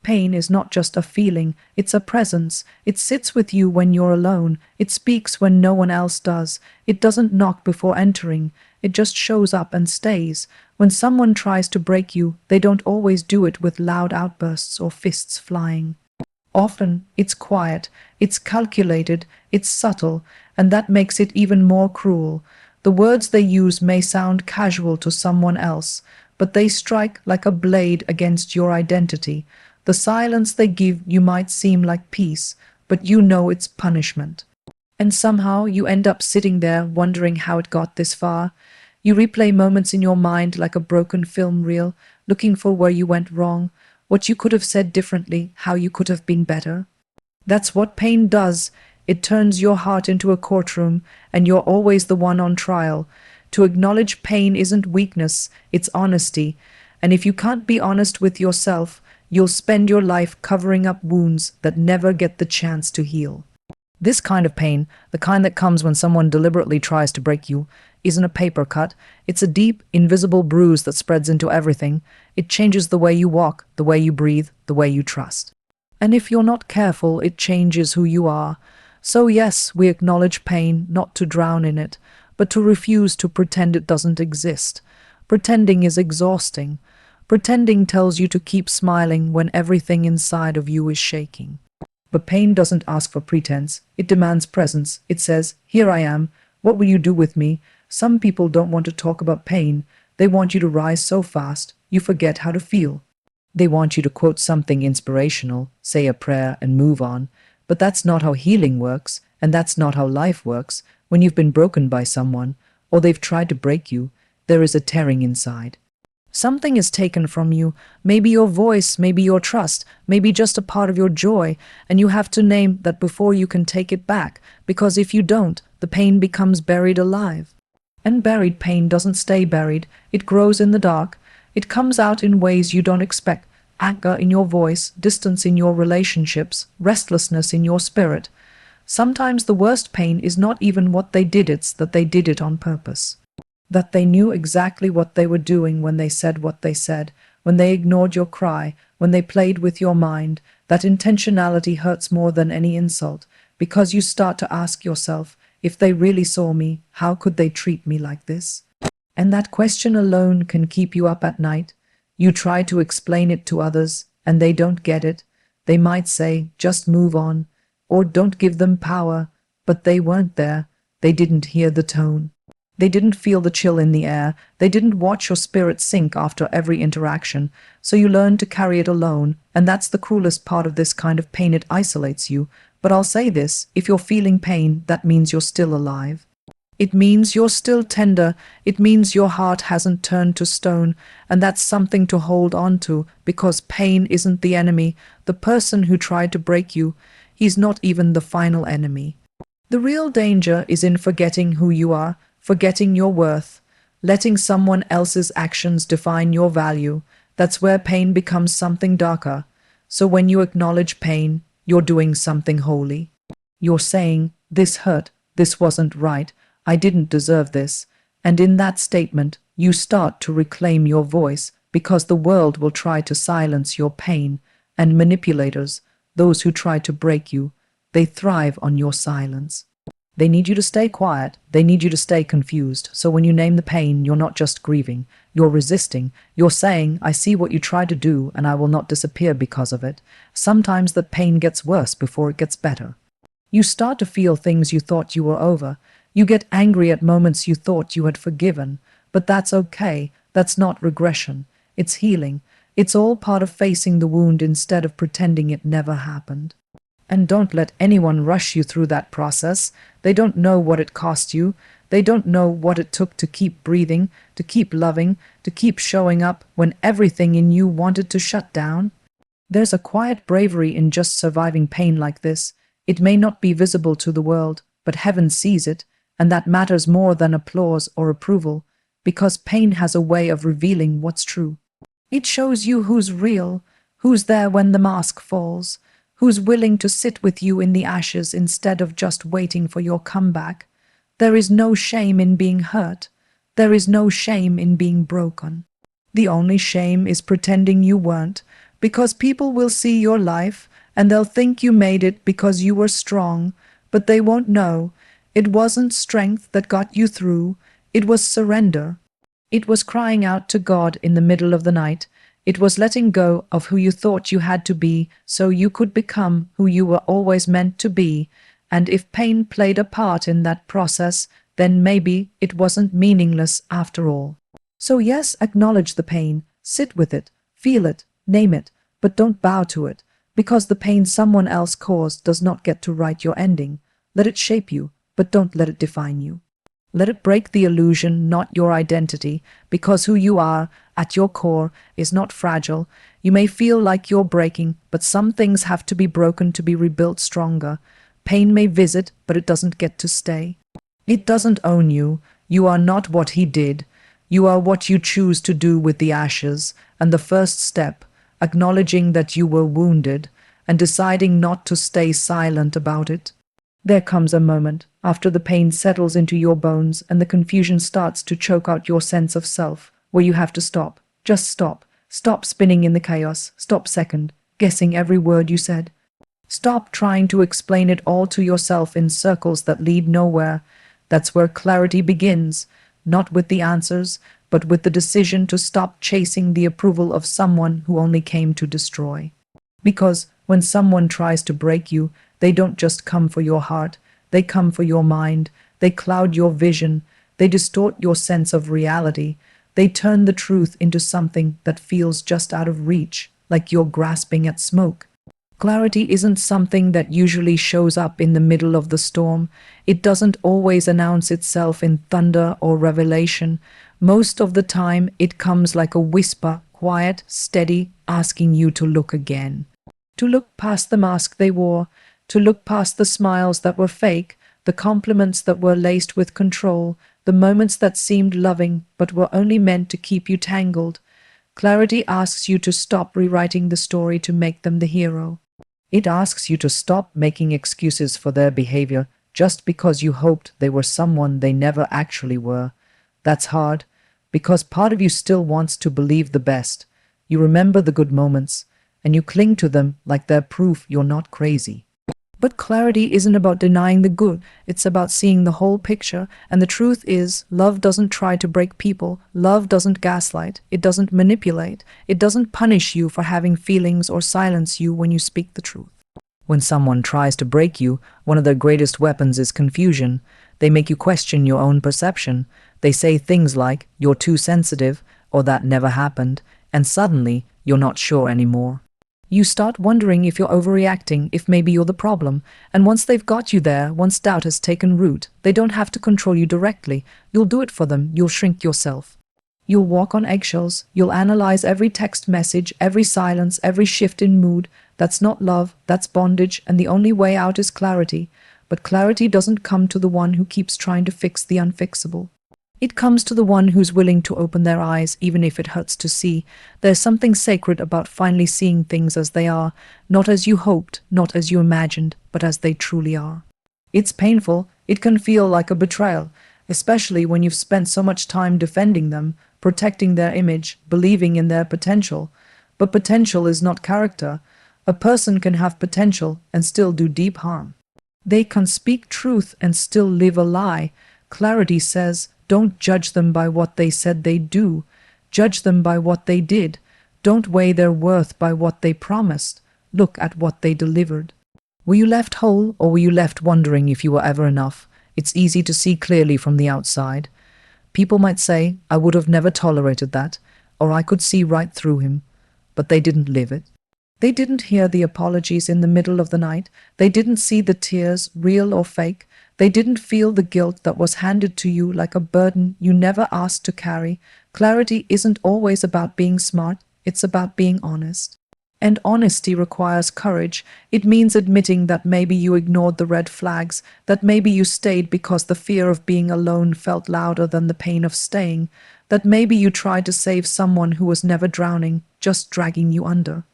Pain is not just a feeling, it's a presence. It sits with you when you're alone. It speaks when no one else does. It doesn't knock before entering. It just shows up and stays. When someone tries to break you, they don't always do it with loud outbursts or fists flying. Often, it's quiet, it's calculated, it's subtle, and that makes it even more cruel. The words they use may sound casual to someone else, but they strike like a blade against your identity. The silence they give you might seem like peace, but you know it's punishment. And somehow you end up sitting there wondering how it got this far. You replay moments in your mind like a broken film reel, looking for where you went wrong, what you could have said differently, how you could have been better. That's what pain does. It turns your heart into a courtroom, and you're always the one on trial. To acknowledge pain isn't weakness, it's honesty. And if you can't be honest with yourself, you'll spend your life covering up wounds that never get the chance to heal. This kind of pain, the kind that comes when someone deliberately tries to break you, isn't a paper cut. It's a deep, invisible bruise that spreads into everything. It changes the way you walk, the way you breathe, the way you trust. And if you're not careful, it changes who you are. So yes, we acknowledge pain, not to drown in it, but to refuse to pretend it doesn't exist. Pretending is exhausting. Pretending tells you to keep smiling when everything inside of you is shaking. But pain doesn't ask for pretense. It demands presence. It says, "Here I am. What will you do with me?" Some people don't want to talk about pain. They want you to rise so fast, you forget how to feel. They want you to quote something inspirational, say a prayer, and move on. But that's not how healing works, and that's not how life works. When you've been broken by someone, or they've tried to break you, there is a tearing inside. Something is taken from you, maybe your voice, maybe your trust, maybe just a part of your joy, and you have to name that before you can take it back, because if you don't, the pain becomes buried alive. And buried pain doesn't stay buried, it grows in the dark. It comes out in ways you don't expect: anger in your voice, distance in your relationships, restlessness in your spirit. Sometimes the worst pain is not even what they did, it's that they did it on purpose. That they knew exactly what they were doing when they said what they said, when they ignored your cry, when they played with your mind. That intentionality hurts more than any insult, because you start to ask yourself, if they really saw me, how could they treat me like this? And that question alone can keep you up at night. You try to explain it to others, and they don't get it. They might say, just move on, or don't give them power, but they weren't there. They didn't hear the tone. They didn't feel the chill in the air. They didn't watch your spirit sink after every interaction. So you learn to carry it alone, and that's the cruelest part of this kind of pain. It isolates you. But I'll say this, if you're feeling pain, that means you're still alive. It means you're still tender. It means your heart hasn't turned to stone, and that's something to hold on to, because pain isn't the enemy. The person who tried to break you, he's not even the final enemy. The real danger is in forgetting who you are, forgetting your worth, letting someone else's actions define your value. That's where pain becomes something darker. So when you acknowledge pain, you're doing something holy. You're saying, this hurt, this wasn't right, I didn't deserve this. And in that statement, you start to reclaim your voice, because the world will try to silence your pain. And manipulators, those who try to break you, they thrive on your silence. They need you to stay quiet. They need you to stay confused. So when you name the pain, you're not just grieving. You're resisting. You're saying, I see what you tried to do, and I will not disappear because of it. Sometimes the pain gets worse before it gets better. You start to feel things you thought you were over. You get angry at moments you thought you had forgiven. But that's okay. That's not regression. It's healing. It's all part of facing the wound instead of pretending it never happened. And don't let anyone rush you through that process. They don't know what it cost you. They don't know what it took to keep breathing, to keep loving, to keep showing up when everything in you wanted to shut down. There's a quiet bravery in just surviving pain like this. It may not be visible to the world, but heaven sees it, and that matters more than applause or approval, because pain has a way of revealing what's true. It shows you who's real, who's there when the mask falls, who's willing to sit with you in the ashes instead of just waiting for your comeback. There is no shame in being hurt. There is no shame in being broken. The only shame is pretending you weren't, Because people will see your life and they'll think you made it because you were strong, but they won't know. It wasn't strength that got you through, it was surrender. It was crying out to God in the middle of the night. It was letting go of who you thought you had to be so you could become who you were always meant to be. And if pain played a part in that process, then maybe it wasn't meaningless after all. So yes, acknowledge the pain, sit with it, feel it, name it, but don't bow to it, because the pain someone else caused does not get to write your ending. Let it shape you, but don't let it define you. Let it break the illusion, not your identity, because who you are, at your core, is not fragile. You may feel like you're breaking, but some things have to be broken to be rebuilt stronger. Pain may visit, but it doesn't get to stay. It doesn't own you. You are not what he did. You are what you choose to do with the ashes, and the first step, acknowledging that you were wounded, and deciding not to stay silent about it. There comes a moment, after the pain settles into your bones and the confusion starts to choke out your sense of self, where you have to stop. Just stop. Stop spinning in the chaos. Stop second, guessing every word you said. Stop trying to explain it all to yourself in circles that lead nowhere. That's where clarity begins, not with the answers, but with the decision to stop chasing the approval of someone who only came to destroy. Because when someone tries to break you, they don't just come for your heart, they come for your mind, they cloud your vision, they distort your sense of reality, they turn the truth into something that feels just out of reach, like you're grasping at smoke. Clarity isn't something that usually shows up in the middle of the storm. It doesn't always announce itself in thunder or revelation. Most of the time, it comes like a whisper, quiet, steady, asking you to look again. To look past the mask they wore, to look past the smiles that were fake, the compliments that were laced with control, the moments that seemed loving but were only meant to keep you tangled. Clarity asks you to stop rewriting the story to make them the hero. It asks you to stop making excuses for their behavior just because you hoped they were someone they never actually were. That's hard, because part of you still wants to believe the best. You remember the good moments, and you cling to them like they're proof you're not crazy. But clarity isn't about denying the good, it's about seeing the whole picture, and the truth is, love doesn't try to break people, love doesn't gaslight, it doesn't manipulate, it doesn't punish you for having feelings or silence you when you speak the truth. When someone tries to break you, one of their greatest weapons is confusion. They make you question your own perception. They say things like, "You're too sensitive," or "That never happened," and suddenly, you're not sure anymore. You start wondering if you're overreacting, if maybe you're the problem, and once they've got you there, once doubt has taken root, they don't have to control you directly. You'll do it for them, you'll shrink yourself. You'll walk on eggshells, you'll analyze every text message, every silence, every shift in mood. That's not love, that's bondage, and the only way out is clarity. But clarity doesn't come to the one who keeps trying to fix the unfixable. It comes to the one who's willing to open their eyes, even if it hurts to see. There's something sacred about finally seeing things as they are, not as you hoped, not as you imagined, but as they truly are. It's painful, it can feel like a betrayal, especially when you've spent so much time defending them, protecting their image, believing in their potential. But potential is not character. A person can have potential and still do deep harm. They can speak truth and still live a lie. Clarity says, don't judge them by what they said they'd do. Judge them by what they did. Don't weigh their worth by what they promised. Look at what they delivered. Were you left whole, or were you left wondering if you were ever enough? It's easy to see clearly from the outside. People might say, "I would have never tolerated that," or "I could see right through him." But they didn't live it. They didn't hear the apologies in the middle of the night. They didn't see the tears, real or fake. They didn't feel the guilt that was handed to you like a burden you never asked to carry. Clarity isn't always about being smart, it's about being honest. And honesty requires courage. It means admitting that maybe you ignored the red flags, that maybe you stayed because the fear of being alone felt louder than the pain of staying, that maybe you tried to save someone who was never drowning, just dragging you under.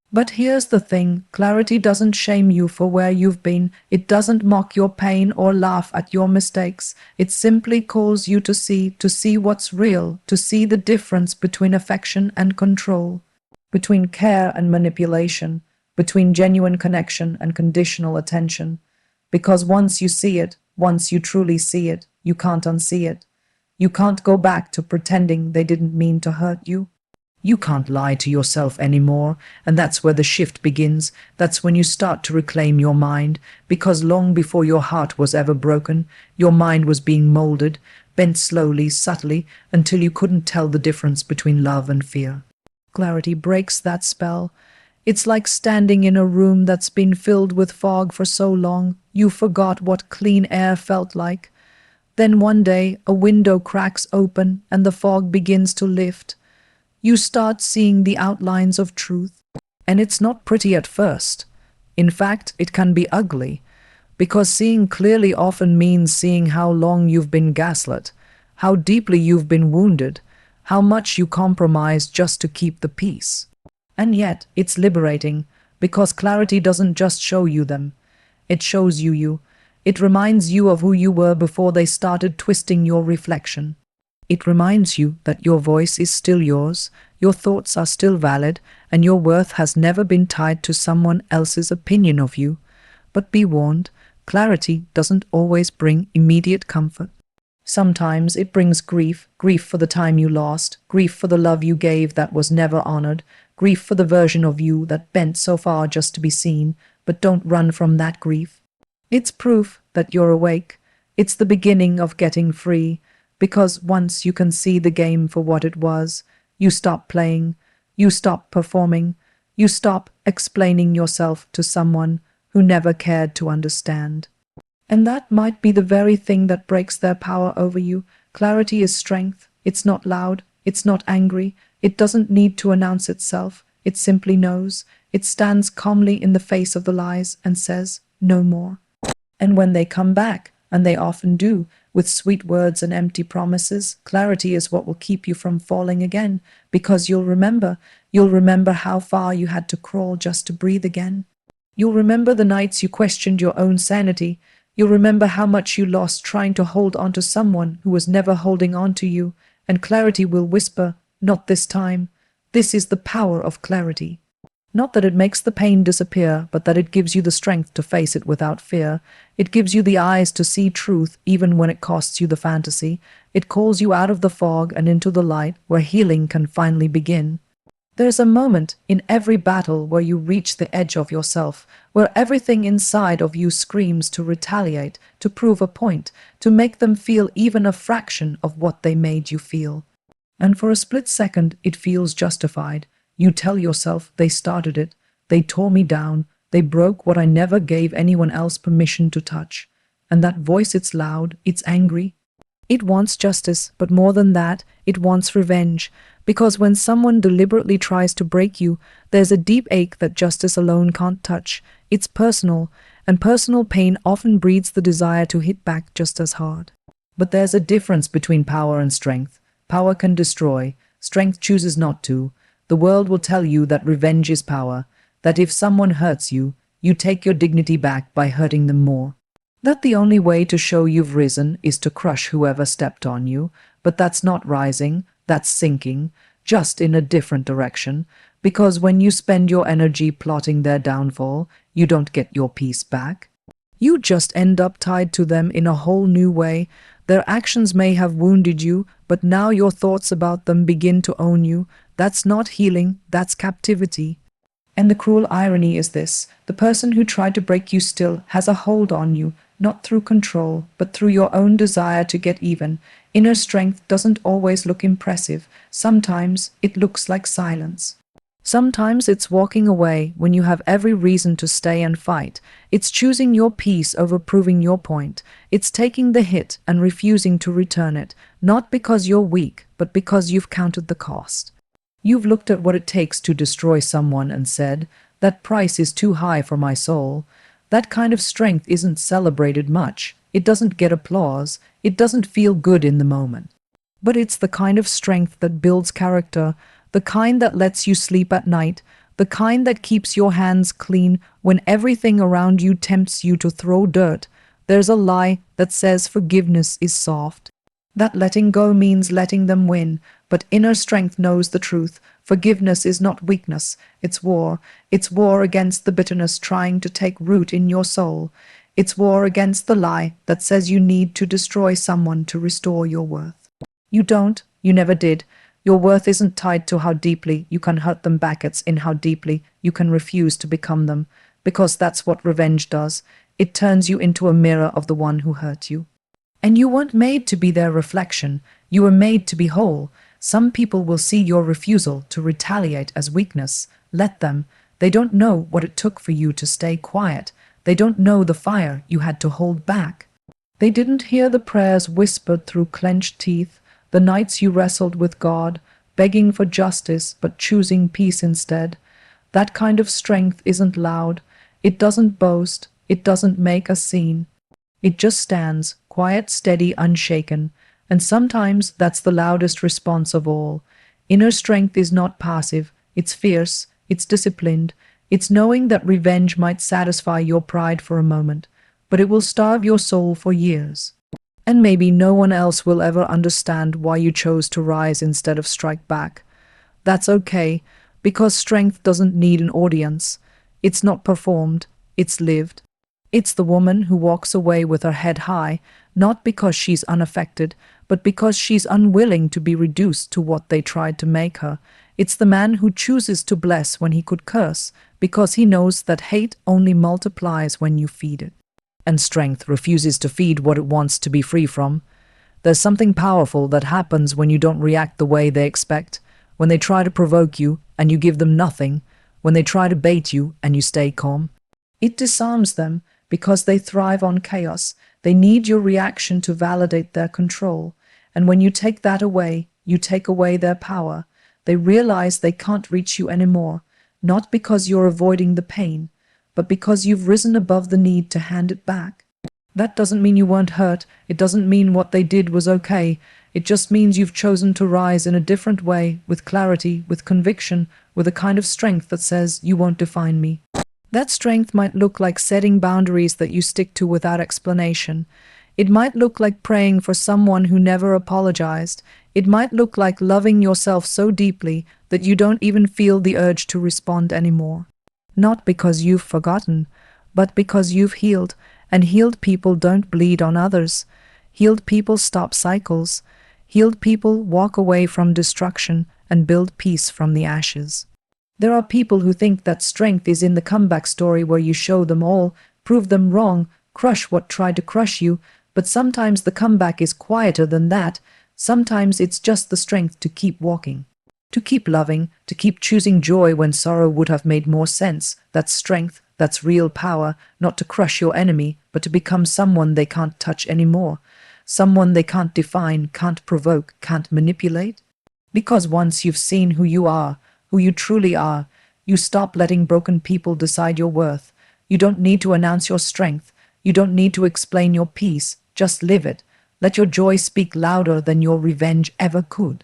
But here's the thing, clarity doesn't shame you for where you've been. It doesn't mock your pain or laugh at your mistakes. It simply calls you to see what's real, to see the difference between affection and control, between care and manipulation, between genuine connection and conditional attention. Because once you see it, once you truly see it, you can't unsee it. You can't go back to pretending they didn't mean to hurt you. You can't lie to yourself anymore, and that's where the shift begins. That's when you start to reclaim your mind, because long before your heart was ever broken, your mind was being molded, bent slowly, subtly, until you couldn't tell the difference between love and fear. Clarity breaks that spell. It's like standing in a room that's been filled with fog for so long, you forgot what clean air felt like. Then one day, a window cracks open and the fog begins to lift. You start seeing the outlines of truth. And it's not pretty at first. In fact, it can be ugly. Because seeing clearly often means seeing how long you've been gaslit, how deeply you've been wounded, how much you compromise just to keep the peace. And yet, it's liberating, because clarity doesn't just show you them. It shows you. It reminds you of who you were before they started twisting your reflection. It reminds you that your voice is still yours, your thoughts are still valid, and your worth has never been tied to someone else's opinion of you. But be warned, clarity doesn't always bring immediate comfort. Sometimes it brings grief, grief for the time you lost, grief for the love you gave that was never honored, grief for the version of you that bent so far just to be seen, but don't run from that grief. It's proof that you're awake. It's the beginning of getting free, because once you can see the game for what it was, you stop playing, you stop performing, you stop explaining yourself to someone who never cared to understand. And that might be the very thing that breaks their power over you. Clarity is strength. It's not loud. It's not angry. It doesn't need to announce itself. It simply knows. It stands calmly in the face of the lies and says, no more. And when they come back, and they often do, with sweet words and empty promises, clarity is what will keep you from falling again, because you'll remember how far you had to crawl just to breathe again. You'll remember the nights you questioned your own sanity. You'll remember how much you lost trying to hold on to someone who was never holding on to you, and clarity will whisper, not this time. This is the power of clarity. Not that it makes the pain disappear, but that it gives you the strength to face it without fear. It gives you the eyes to see truth even when it costs you the fantasy. It calls you out of the fog and into the light where healing can finally begin. There's a moment in every battle where you reach the edge of yourself, where everything inside of you screams to retaliate, to prove a point, to make them feel even a fraction of what they made you feel. And for a split second, it feels justified. You tell yourself, they started it, they tore me down, they broke what I never gave anyone else permission to touch. And that voice, it's loud, it's angry. It wants justice, but more than that, it wants revenge. Because when someone deliberately tries to break you, there's a deep ache that justice alone can't touch. It's personal, and personal pain often breeds the desire to hit back just as hard. But there's a difference between power and strength. Power can destroy, strength chooses not to. The world will tell you that revenge is power, that if someone hurts you, you take your dignity back by hurting them more. That the only way to show you've risen is to crush whoever stepped on you, but that's not rising, that's sinking, just in a different direction, because when you spend your energy plotting their downfall, you don't get your peace back. You just end up tied to them in a whole new way. Their actions may have wounded you, but now your thoughts about them begin to own you. That's not healing, that's captivity. And the cruel irony is this: the person who tried to break you still has a hold on you, not through control, but through your own desire to get even. Inner strength doesn't always look impressive. Sometimes it looks like silence. Sometimes it's walking away when you have every reason to stay and fight. It's choosing your peace over proving your point. It's taking the hit and refusing to return it, not because you're weak, but because you've counted the cost. You've looked at what it takes to destroy someone and said, that price is too high for my soul. That kind of strength isn't celebrated much. It doesn't get applause. It doesn't feel good in the moment. But it's the kind of strength that builds character, the kind that lets you sleep at night, the kind that keeps your hands clean when everything around you tempts you to throw dirt. There's a lie that says forgiveness is soft, that letting go means letting them win, but inner strength knows the truth. Forgiveness is not weakness, it's war. It's war against the bitterness trying to take root in your soul. It's war against the lie that says you need to destroy someone to restore your worth. You don't, you never did. Your worth isn't tied to how deeply you can hurt them back, it's in how deeply you can refuse to become them. Because that's what revenge does. It turns you into a mirror of the one who hurt you. And you weren't made to be their reflection. You were made to be whole. Some people will see your refusal to retaliate as weakness. Let them. They don't know what it took for you to stay quiet. They don't know the fire you had to hold back. They didn't hear the prayers whispered through clenched teeth, the nights you wrestled with God, begging for justice but choosing peace instead. That kind of strength isn't loud. It doesn't boast. It doesn't make a scene. It just stands, quiet, steady, unshaken. And sometimes that's the loudest response of all. Inner strength is not passive. It's fierce. It's disciplined. It's knowing that revenge might satisfy your pride for a moment, but it will starve your soul for years. And maybe no one else will ever understand why you chose to rise instead of strike back. That's okay, because strength doesn't need an audience. It's not performed, it's lived. It's the woman who walks away with her head high, not because she's unaffected, but because she's unwilling to be reduced to what they tried to make her. It's the man who chooses to bless when he could curse, because he knows that hate only multiplies when you feed it. And strength refuses to feed what it wants to be free from. There's something powerful that happens when you don't react the way they expect, when they try to provoke you and you give them nothing, when they try to bait you and you stay calm. It disarms them because they thrive on chaos. They need your reaction to validate their control. And when you take that away, you take away their power. They realize they can't reach you anymore, not because you're avoiding the pain, but because you've risen above the need to hand it back. That doesn't mean you weren't hurt. It doesn't mean what they did was okay. It just means you've chosen to rise in a different way, with clarity, with conviction, with a kind of strength that says, you won't define me. That strength might look like setting boundaries that you stick to without explanation. It might look like praying for someone who never apologized. It might look like loving yourself so deeply that you don't even feel the urge to respond anymore. Not because you've forgotten, but because you've healed, and healed people don't bleed on others. Healed people stop cycles. Healed people walk away from destruction and build peace from the ashes. There are people who think that strength is in the comeback story where you show them all, prove them wrong, crush what tried to crush you, but sometimes the comeback is quieter than that. Sometimes it's just the strength to keep walking, to keep loving, to keep choosing joy when sorrow would have made more sense. That's strength, that's real power, not to crush your enemy, but to become someone they can't touch anymore, someone they can't define, can't provoke, can't manipulate. Because once you've seen who you are, who you truly are, you stop letting broken people decide your worth. You don't need to announce your strength. You don't need to explain your peace. Just live it. Let your joy speak louder than your revenge ever could.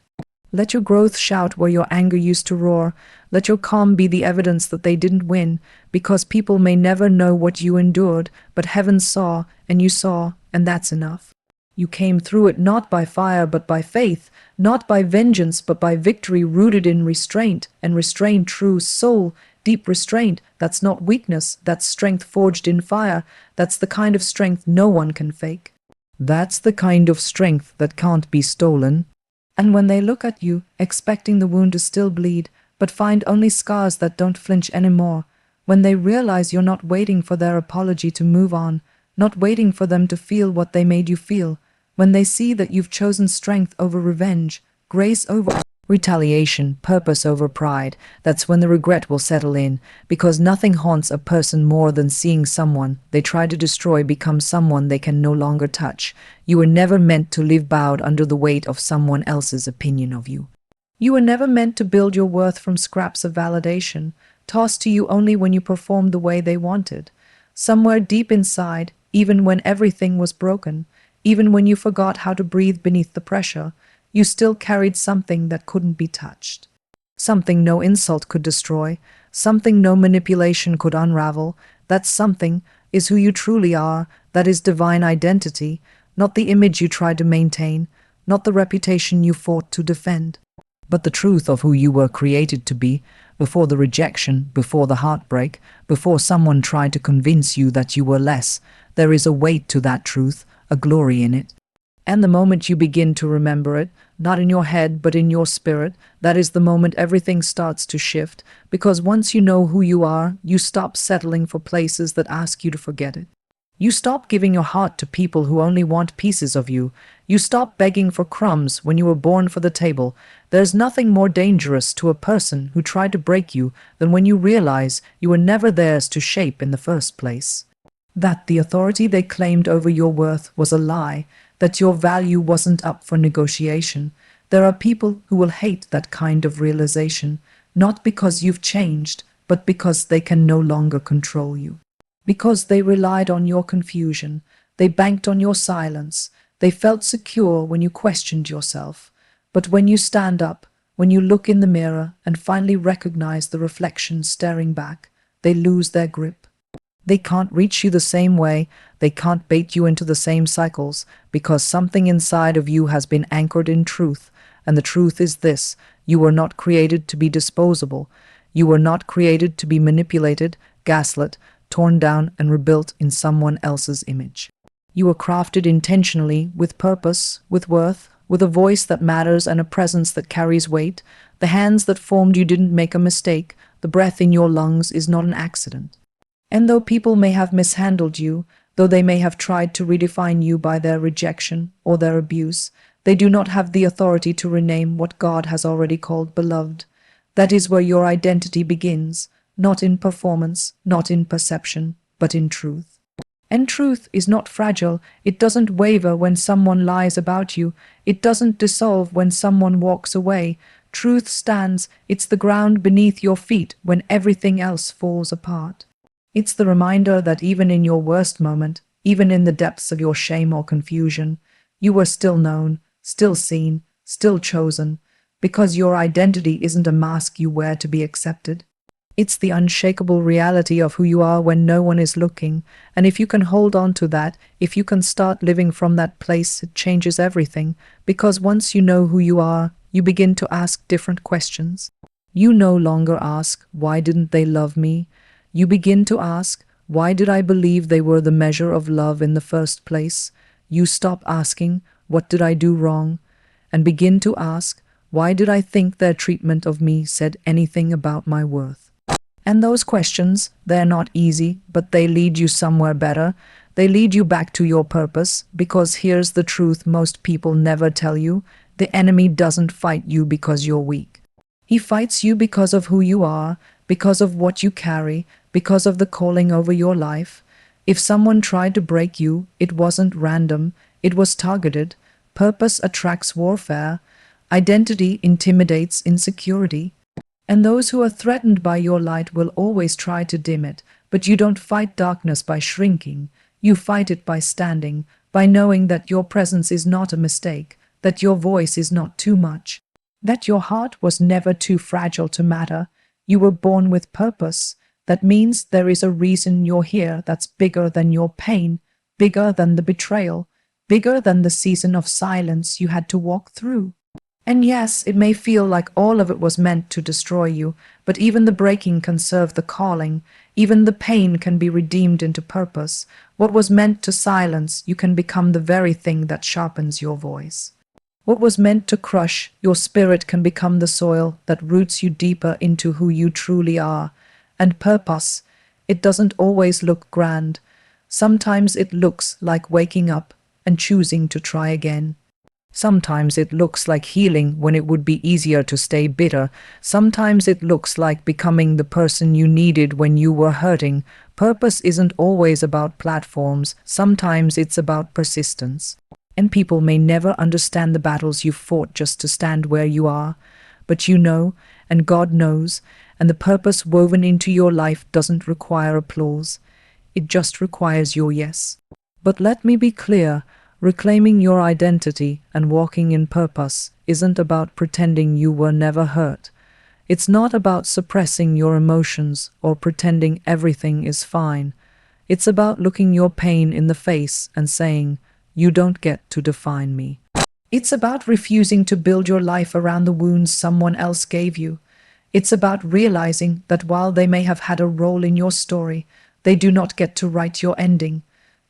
Let your growth shout where your anger used to roar. Let your calm be the evidence that they didn't win, because people may never know what you endured, but heaven saw, and you saw, and that's enough. You came through it not by fire but by faith, not by vengeance but by victory rooted in restraint, and restraint true soul, deep restraint. That's not weakness, that's strength forged in fire. That's the kind of strength no one can fake. That's the kind of strength that can't be stolen. And when they look at you, expecting the wound to still bleed, but find only scars that don't flinch anymore, when they realize you're not waiting for their apology to move on, not waiting for them to feel what they made you feel, when they see that you've chosen strength over revenge, grace over retaliation, purpose over pride, that's when the regret will settle in, because nothing haunts a person more than seeing someone they try to destroy become someone they can no longer touch. You were never meant to live bowed under the weight of someone else's opinion of you. You were never meant to build your worth from scraps of validation, tossed to you only when you performed the way they wanted. Somewhere deep inside, even when everything was broken, even when you forgot how to breathe beneath the pressure, you still carried something that couldn't be touched. Something no insult could destroy, something no manipulation could unravel. That something is who you truly are, that is divine identity, not the image you tried to maintain, not the reputation you fought to defend. but the truth of who you were created to be, before the rejection, before the heartbreak, before someone tried to convince you that you were less. There is a weight to that truth, a glory in it. And the moment you begin to remember it, not in your head but in your spirit, that is the moment everything starts to shift, because once you know who you are, you stop settling for places that ask you to forget it. You stop giving your heart to people who only want pieces of you. You stop begging for crumbs when you were born for the table. There's nothing more dangerous to a person who tried to break you than when you realize you were never theirs to shape in the first place. That the authority they claimed over your worth was a lie, that your value wasn't up for negotiation. There are people who will hate that kind of realization, not because you've changed, but because they can no longer control you. Because they relied on your confusion, they banked on your silence, they felt secure when you questioned yourself. But when you stand up, when you look in the mirror and finally recognize the reflection staring back, they lose their grip. They can't reach you the same way, they can't bait you into the same cycles, because something inside of you has been anchored in truth, and the truth is this: you were not created to be disposable. You were not created to be manipulated, gaslit, torn down and rebuilt in someone else's image. You were crafted intentionally, with purpose, with worth, with a voice that matters and a presence that carries weight. The hands that formed you didn't make a mistake. The breath in your lungs is not an accident. And though people may have mishandled you, though they may have tried to redefine you by their rejection or their abuse, they do not have the authority to rename what God has already called beloved. That is where your identity begins, not in performance, not in perception, but in truth. And truth is not fragile. It doesn't waver when someone lies about you. It doesn't dissolve when someone walks away. Truth stands. It's the ground beneath your feet when everything else falls apart. It's the reminder that even in your worst moment, even in the depths of your shame or confusion, you were still known, still seen, still chosen, because your identity isn't a mask you wear to be accepted. It's the unshakable reality of who you are when no one is looking, and if you can hold on to that, if you can start living from that place, it changes everything, because once you know who you are, you begin to ask different questions. You no longer ask, why didn't they love me? You begin to ask, why did I believe they were the measure of love in the first place? You stop asking, what did I do wrong? And begin to ask, why did I think their treatment of me said anything about my worth? And those questions, they're not easy, but they lead you somewhere better. They lead you back to your purpose, because here's the truth most people never tell you. The enemy doesn't fight you because you're weak. He fights you because of who you are, because of what you carry, because of the calling over your life. If someone tried to break you, it wasn't random, it was targeted. Purpose attracts warfare. Identity intimidates insecurity. And those who are threatened by your light will always try to dim it, but you don't fight darkness by shrinking. You fight it by standing, by knowing that your presence is not a mistake, that your voice is not too much, that your heart was never too fragile to matter. You were born with purpose. That means there is a reason you're here that's bigger than your pain, bigger than the betrayal, bigger than the season of silence you had to walk through. And yes, it may feel like all of it was meant to destroy you, but even the breaking can serve the calling. Even the pain can be redeemed into purpose. What was meant to silence, you can become the very thing that sharpens your voice. What was meant to crush, your spirit can become the soil that roots you deeper into who you truly are. And purpose, it doesn't always look grand. Sometimes it looks like waking up and choosing to try again. Sometimes it looks like healing when it would be easier to stay bitter. Sometimes it looks like becoming the person you needed when you were hurting. Purpose isn't always about platforms. Sometimes it's about persistence. And people may never understand the battles you've fought just to stand where you are. But you know, and God knows, and the purpose woven into your life doesn't require applause. It just requires your yes. But let me be clear. Reclaiming your identity and walking in purpose isn't about pretending you were never hurt. It's not about suppressing your emotions or pretending everything is fine. It's about looking your pain in the face and saying, "You don't get to define me." It's about refusing to build your life around the wounds someone else gave you. It's about realizing that while they may have had a role in your story, they do not get to write your ending.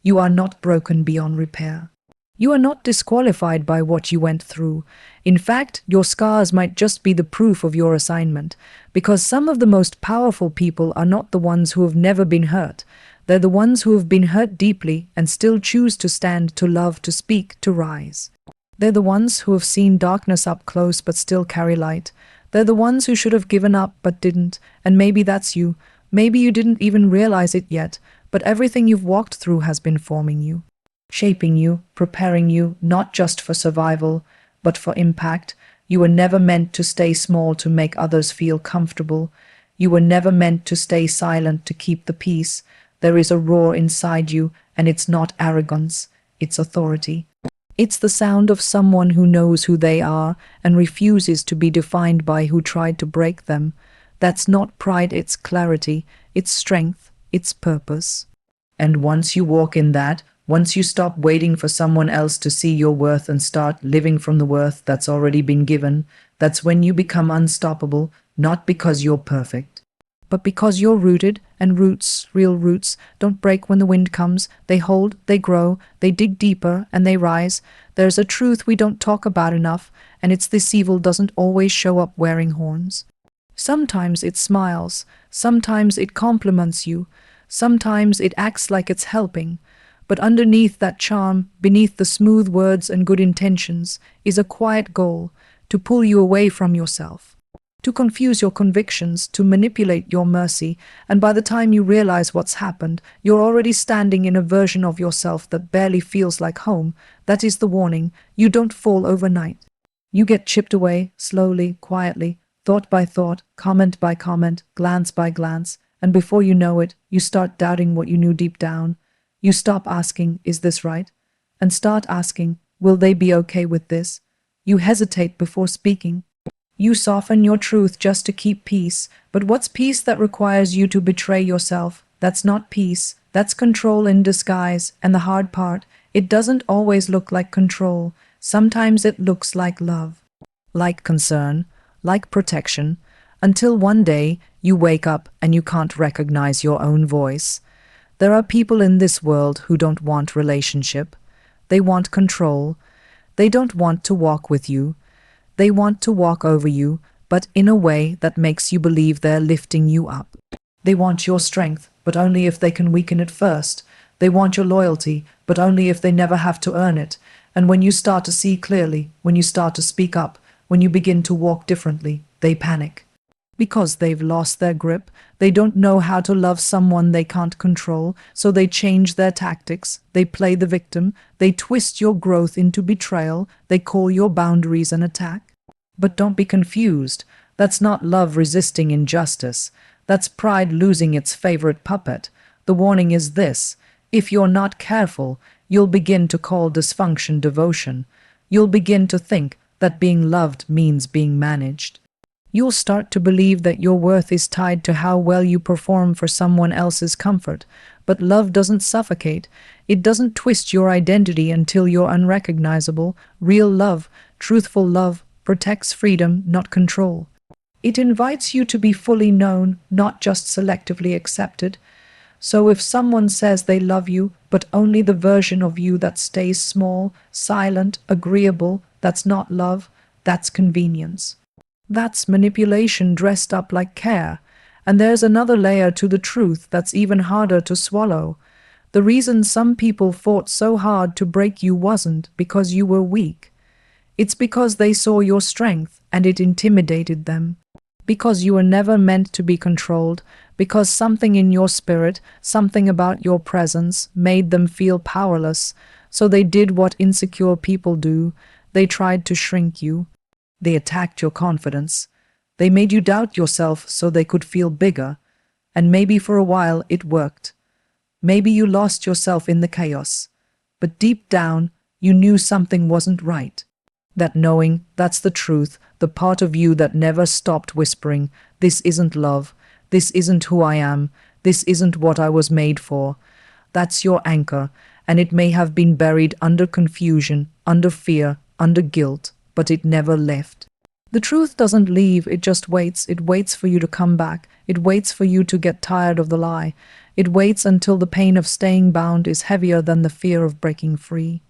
You are not broken beyond repair. You are not disqualified by what you went through. In fact, your scars might just be the proof of your assignment, because some of the most powerful people are not the ones who have never been hurt. They're the ones who have been hurt deeply and still choose to stand, to love, to speak, to rise. They're the ones who have seen darkness up close but still carry light. They're the ones who should have given up but didn't, and maybe that's you. Maybe you didn't even realize it yet, but everything you've walked through has been forming you, shaping you, preparing you, not just for survival, but for impact. You were never meant to stay small to make others feel comfortable. You were never meant to stay silent to keep the peace. There is a roar inside you, and it's not arrogance, it's authority. It's the sound of someone who knows who they are and refuses to be defined by who tried to break them. That's not pride, it's clarity, it's strength, it's purpose. And once you walk in that, once you stop waiting for someone else to see your worth and start living from the worth that's already been given, that's when you become unstoppable, not because you're perfect, but because you're rooted, and roots, real roots, don't break when the wind comes. They hold, they grow, they dig deeper, and they rise. There's a truth we don't talk about enough, and it's this: evil doesn't always show up wearing horns. Sometimes it smiles, sometimes it compliments you, sometimes it acts like it's helping. But underneath that charm, beneath the smooth words and good intentions, is a quiet goal: to pull you away from yourself, to confuse your convictions, to manipulate your mercy, and by the time you realize what's happened, you're already standing in a version of yourself that barely feels like home. That is the warning. You don't fall overnight. You get chipped away, slowly, quietly, thought by thought, comment by comment, glance by glance, and before you know it, you start doubting what you knew deep down. You stop asking, is this right? And start asking, will they be okay with this? You hesitate before speaking. You soften your truth just to keep peace. But what's peace that requires you to betray yourself? That's not peace. That's control in disguise. And the hard part, it doesn't always look like control. Sometimes it looks like love, like concern, like protection, until one day you wake up and you can't recognize your own voice. There are people in this world who don't want relationship. They want control. They don't want to walk with you. They want to walk over you, but in a way that makes you believe they're lifting you up. They want your strength, but only if they can weaken it first. They want your loyalty, but only if they never have to earn it. And when you start to see clearly, when you start to speak up, when you begin to walk differently, they panic. Because they've lost their grip, they don't know how to love someone they can't control, so they change their tactics, they play the victim, they twist your growth into betrayal, they call your boundaries an attack. But don't be confused. That's not love resisting injustice. That's pride losing its favorite puppet. The warning is this: if you're not careful, you'll begin to call dysfunction devotion. You'll begin to think that being loved means being managed. You'll start to believe that your worth is tied to how well you perform for someone else's comfort. But love doesn't suffocate. It doesn't twist your identity until you're unrecognizable. Real love, truthful love, protects freedom, not control. It invites you to be fully known, not just selectively accepted. So if someone says they love you, but only the version of you that stays small, silent, agreeable, that's not love, that's convenience. That's manipulation dressed up like care. And there's another layer to the truth that's even harder to swallow. The reason some people fought so hard to break you wasn't because you were weak. It's because they saw your strength and it intimidated them. Because you were never meant to be controlled. Because something in your spirit, something about your presence, made them feel powerless. So they did what insecure people do. They tried to shrink you. They attacked your confidence. They made you doubt yourself so they could feel bigger. And maybe for a while it worked. Maybe you lost yourself in the chaos. But deep down, you knew something wasn't right. That knowing, that's the truth, the part of you that never stopped whispering, this isn't love, this isn't who I am, this isn't what I was made for. That's your anchor, and it may have been buried under confusion, under fear, under guilt, but it never left. The truth doesn't leave, it just waits. It waits for you to come back. It waits for you to get tired of the lie. It waits until the pain of staying bound is heavier than the fear of breaking free.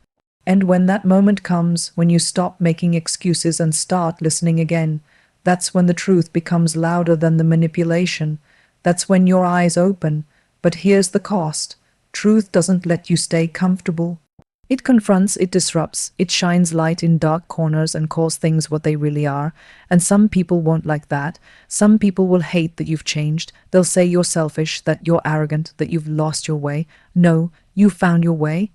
And when that moment comes, when you stop making excuses and start listening again, that's when the truth becomes louder than the manipulation. That's when your eyes open. But here's the cost. Truth doesn't let you stay comfortable. It confronts, it disrupts, it shines light in dark corners and calls things what they really are. And some people won't like that. Some people will hate that you've changed. They'll say you're selfish, that you're arrogant, that you've lost your way. No, you found your way.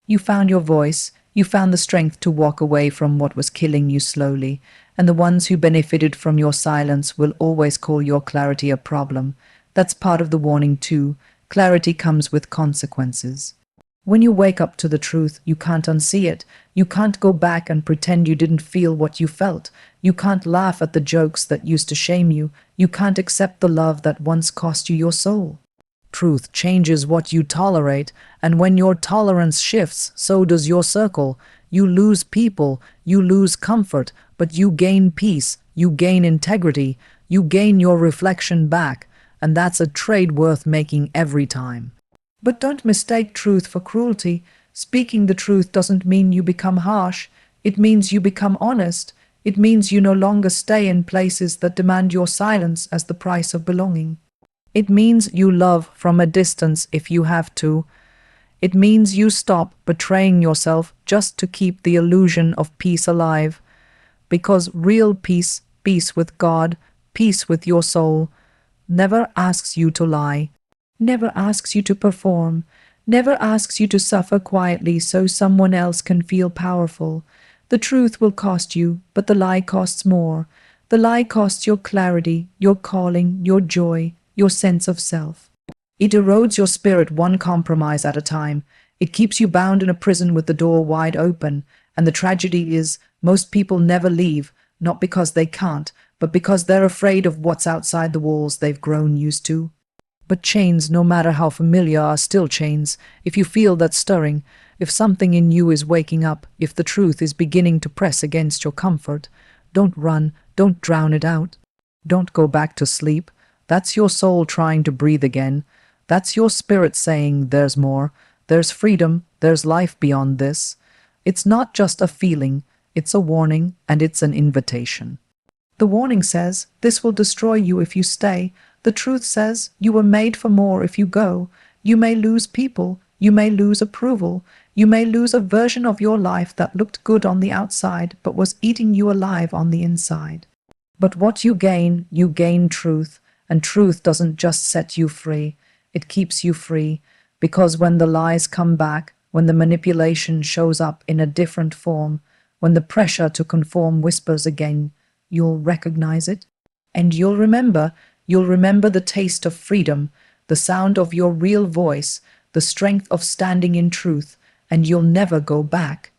You found your voice. You found the strength to walk away from what was killing you slowly. And the ones who benefited from your silence will always call your clarity a problem. That's part of the warning too. Clarity comes with consequences. When you wake up to the truth, you can't unsee it. You can't go back and pretend you didn't feel what you felt. You can't laugh at the jokes that used to shame you. You can't accept the love that once cost you your soul. Truth changes what you tolerate, and when your tolerance shifts, so does your circle. You lose people, you lose comfort, but you gain peace, you gain integrity, you gain your reflection back, and that's a trade worth making every time. But don't mistake truth for cruelty. Speaking the truth doesn't mean you become harsh. It means you become honest. It means you no longer stay in places that demand your silence as the price of belonging. It means you love from a distance if you have to. It means you stop betraying yourself just to keep the illusion of peace alive. Because real peace, peace with God, peace with your soul, never asks you to lie. Never asks you to perform, never asks you to suffer quietly so someone else can feel powerful. The truth will cost you, but the lie costs more. The lie costs your clarity, your calling, your joy, your sense of self. It erodes your spirit one compromise at a time. It keeps you bound in a prison with the door wide open. And the tragedy is, most people never leave, not because they can't, but because they're afraid of what's outside the walls they've grown used to. But chains, no matter how familiar, are still chains. If you feel that stirring, if something in you is waking up, if the truth is beginning to press against your comfort, don't run, don't drown it out. Don't go back to sleep. That's your soul trying to breathe again. That's your spirit saying there's more, there's freedom, there's life beyond this. It's not just a feeling, it's a warning, and it's an invitation. The warning says, this will destroy you if you stay. The truth says, you were made for more if you go. You may lose people, you may lose approval, you may lose a version of your life that looked good on the outside but was eating you alive on the inside. But what you gain truth, and truth doesn't just set you free, it keeps you free, because when the lies come back, when the manipulation shows up in a different form, when the pressure to conform whispers again, you'll recognize it, and you'll remember the taste of freedom, the sound of your real voice, the strength of standing in truth, and you'll never go back.